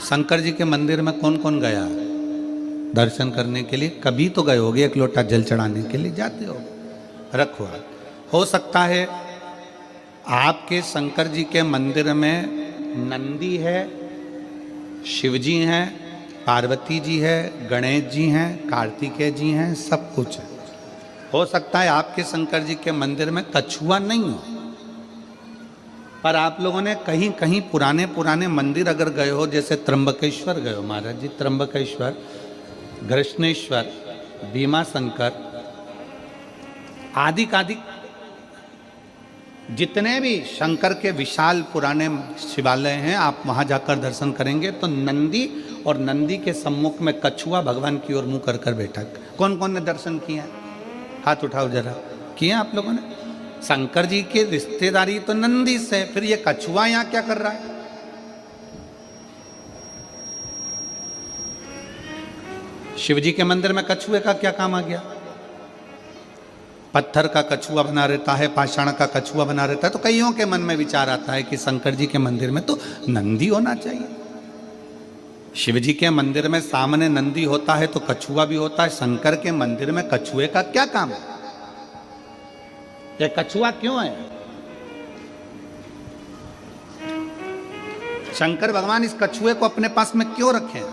शंकर जी के मंदिर में कौन कौन गया दर्शन करने के लिए? कभी तो गए होगे, एक लोटा जल चढ़ाने के लिए जाते हो। रखो, हो सकता है आपके शंकर जी के मंदिर में नंदी है, शिव जी हैं, पार्वती जी है, गणेश जी हैं, कार्तिकेय जी हैं, सब कुछ है। हो सकता है आपके शंकर जी के मंदिर में कछुआ नहीं हो, पर आप लोगों ने कहीं कहीं पुराने पुराने मंदिर अगर गए हो, जैसे त्र्यंबकेश्वर गए हो महाराज जी, त्र्यंबकेश्वर, घृष्णेश्वर, भीमा शंकर आदि आदि जितने भी शंकर के विशाल पुराने शिवालय हैं, आप वहां जाकर दर्शन करेंगे तो नंदी और नंदी के सम्मुख में कछुआ भगवान की ओर मुंह कर कर बैठा। कौन कौन ने दर्शन किया? हाथ उठाओ जरा। किए आप लोगों ने? शंकर जी की रिश्तेदारी तो नंदी से, फिर ये कछुआ यहां क्या कर रहा है? शिव जी के मंदिर में कछुए का क्या काम आ गया? पत्थर का कछुआ बना रहता है, पाषाण का कछुआ बना रहता है, तो कईयों के मन में विचार आता है कि शंकर जी के मंदिर में तो नंदी होना चाहिए। शिव जी के मंदिर में सामने नंदी होता है तो कछुआ भी होता है, शंकर के मंदिर में कछुए का क्या काम है? ये कछुआ क्यों है? शंकर भगवान इस कछुए को अपने पास में क्यों रखे?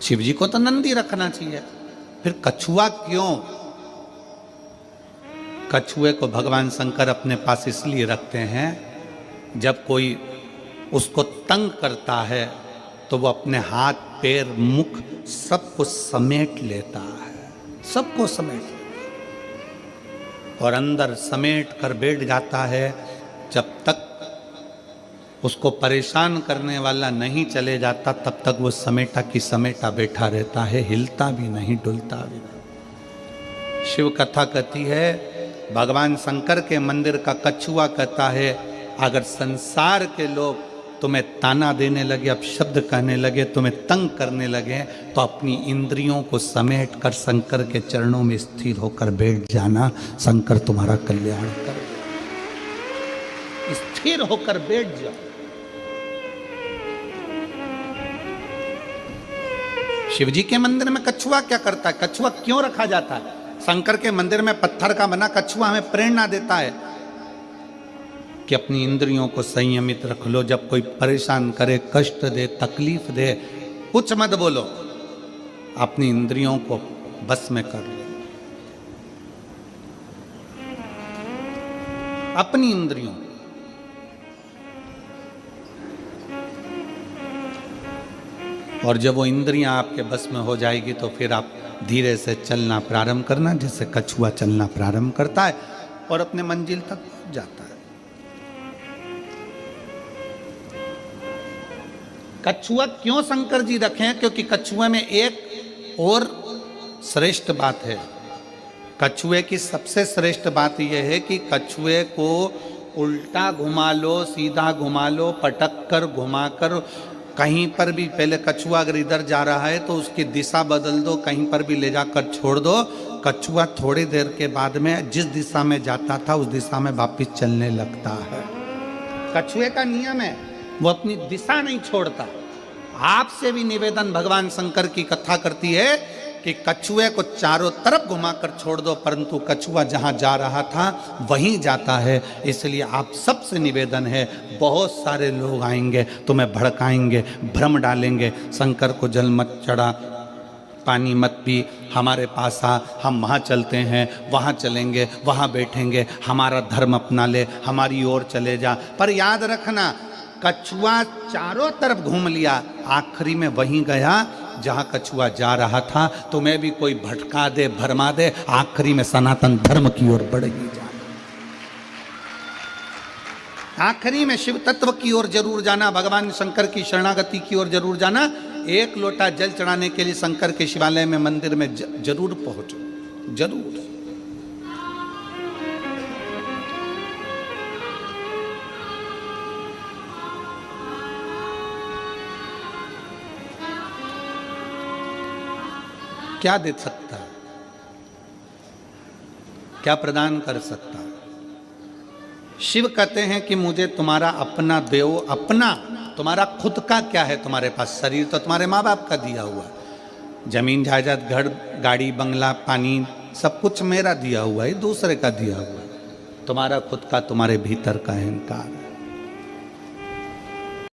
शिव जी को तो नंदी रखना चाहिए, फिर कछुआ क्यों? कछुए को भगवान शंकर अपने पास इसलिए रखते हैं, जब कोई उसको तंग करता है तो वो अपने हाथ पैर मुख सबको समेट लेता है, सबको समेट लेता है और अंदर समेट कर बैठ जाता है। जब तक उसको परेशान करने वाला नहीं चले जाता तब तक वो समेटा की समेटा बैठा रहता है, हिलता भी नहीं, डुलता भी नहीं। शिव कथा कहती है, भगवान शंकर के मंदिर का कछुआ कहता है, अगर संसार के लोग तुम्हें ताना देने लगे, अपशब्द कहने लगे, तुम्हें तंग करने लगे, तो अपनी इंद्रियों को समेट कर शंकर के चरणों में स्थिर होकर बैठ जाना, शंकर तुम्हारा कल्याण कर। स्थिर होकर बैठ जाओ। शिव जी के मंदिर में कछुआ क्या करता है? कछुआ क्यों रखा जाता है? शंकर के मंदिर में पत्थर का बना कछुआ हमें प्रेरणा देता है कि अपनी इंद्रियों को संयमित रख लो। जब कोई परेशान करे, कष्ट दे, तकलीफ दे, कुछ मत बोलो, अपनी इंद्रियों को बस में कर लो। अपनी इंद्रियों, और जब वो इंद्रियां आपके बस में हो जाएगी तो फिर आप धीरे से चलना प्रारंभ करना, जैसे कछुआ चलना प्रारंभ करता है और अपने मंजिल तक पहुंच जाता है। कछुआ क्यों शंकर जी रखें? क्योंकि कछुए में एक और श्रेष्ठ बात है। कछुए की सबसे श्रेष्ठ बात यह है कि कछुए को उल्टा घुमा लो, सीधा घुमा लो, पटक कर, घुमा कर, कहीं पर भी, पहले कछुआ अगर इधर जा रहा है तो उसकी दिशा बदल दो, कहीं पर भी ले जाकर छोड़ दो, कछुआ थोड़ी देर के बाद में जिस दिशा में जाता था उस दिशा में वापिस चलने लगता है। कछुए का नियम है, वो अपनी दिशा नहीं छोड़ता। आपसे भी निवेदन भगवान शंकर की कथा करती है कि कछुए को चारों तरफ घुमाकर छोड़ दो, परंतु कछुआ जहां जा रहा था वहीं जाता है। इसलिए आप सबसे निवेदन है, बहुत सारे लोग आएंगे, तुम्हें भड़काएंगे, भ्रम डालेंगे, शंकर को जल मत चढ़ा, पानी मत पी, हमारे पास आ, हम वहाँ चलते हैं, वहाँ चलेंगे, वहाँ बैठेंगे, हमारा धर्म अपना ले, हमारी ओर चले जा। पर याद रखना, कछुआ चारों तरफ घूम लिया, आखिरी में वहीं गया जहां कछुआ जा रहा था। तुम्हें भी कोई भटका दे, भरमा दे, आखिरी में सनातन धर्म की ओर बढ़ ही जाना। आखिरी में शिव तत्व की ओर जरूर जाना, भगवान शंकर की शरणागति की ओर जरूर जाना। एक लोटा जल चढ़ाने के लिए शंकर के शिवालय में, मंदिर में जरूर पहुंचो, जरूर। क्या दे सकता है? क्या प्रदान कर सकता है? शिव कहते हैं कि मुझे तुम्हारा अपना देव, अपना तुम्हारा खुद का क्या है तुम्हारे पास? शरीर तो तुम्हारे माँ बाप का दिया हुआ, जमीन जायदाद घर गाड़ी बंगला पानी सब कुछ मेरा दिया हुआ है, दूसरे का दिया हुआ है। तुम्हारा खुद का तुम्हारे भीतर का अहंकार है।